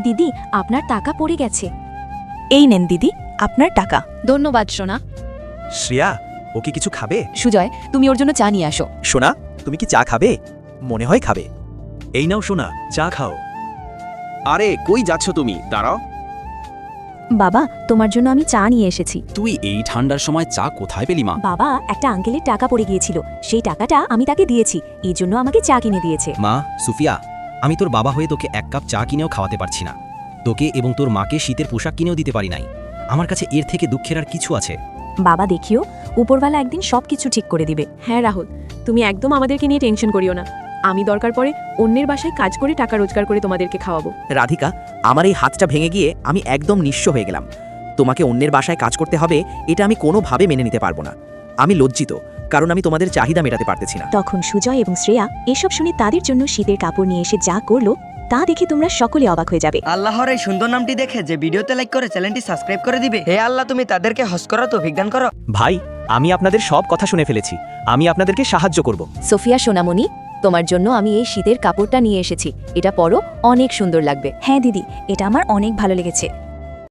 দিদি আপনার টাকা পড়ে গেছে। এই নেন দিদি আপনার টাকা। ধন্যবাদ সোনা। শ্রেয়া ও কি কিছু খাবে? সুজয়, তুমি ওর জন্য চা নিয়ে আসো। সোনা তুমি কি চা খাবে? মনে হয় খাবে। এই নাও সোনা, চা খাও। আরে কই যাচ্ছ তুমি? দাঁড়াও। বাবা তোমার জন্য আমি চা নিয়ে এসেছি। তুই এই ঠান্ডার সময় চা কোথায় পেলি মা? বাবা একটা আঙ্কেলের টাকা পড়ে গিয়েছিল, সেই টাকাটা আমি তাকে দিয়েছি, এই জন্য আমাকে চা কিনে দিয়েছে। মা সুফিয়া, আমি তোর বাবা হয়ে তোকে এক কাপ চা কিনেও খাওয়াতে পারছি না। তোকে এবং তোর মাকে শীতের পোশাক কিনেও দিতে পারি নাই। আমার কাছে এর থেকে দুঃখের আর কিছু আছে? বাবা দেখিও, উপরওয়ালা একদিন সবকিছু ঠিক করে দিবে। হ্যাঁ রাহুল, তুমি একদম আমাদেরকে নিয়ে টেনশন করিও না। আমি দরকার পড়ে অন্যের বাসায় কাজ করে টাকা রোজগার করে তোমাদেরকে খাওয়াবো। রাধিকা, আমার এই হাতটা ভেঙে গিয়ে আমি একদম নিঃস্ব হয়ে গেলাম। তোমাকে অন্যের বাসায় কাজ করতে হবে এটা আমি কোনোভাবে মেনে নিতে পারবো না। আমি লজ্জিত, কারণ আমি তোমাদের চাহিদা মেটাতে পারতেছি না। তখন সুজয় এবং শ্রেয়া এসব শুনে তাদের জন্য শীতের কাপড় নিয়ে এসে যা করলো তা দেখে তোমরা সকলে অবাক হয়ে যাবে। আল্লাহর এই সুন্দর নামটি দেখে যে ভিডিওতে লাইক করে চ্যানেলটি সাবস্ক্রাইব করে দিবে। হে আল্লাহ, তুমি তাদেরকে হজ করো, তৌফিক দান করো। ভাই, আমি আপনাদের সব কথা শুনে ফেলেছি। আমি আপনাদেরকে সাহায্য করব। সোফিয়া সোনামণি, তোমার জন্য আমি এই শীতের কাপড়টা নিয়ে এসেছি, এটা পরো, অনেক সুন্দর লাগবে। হ্যাঁ দিদি, এটা আমার অনেক ভালো লেগেছে।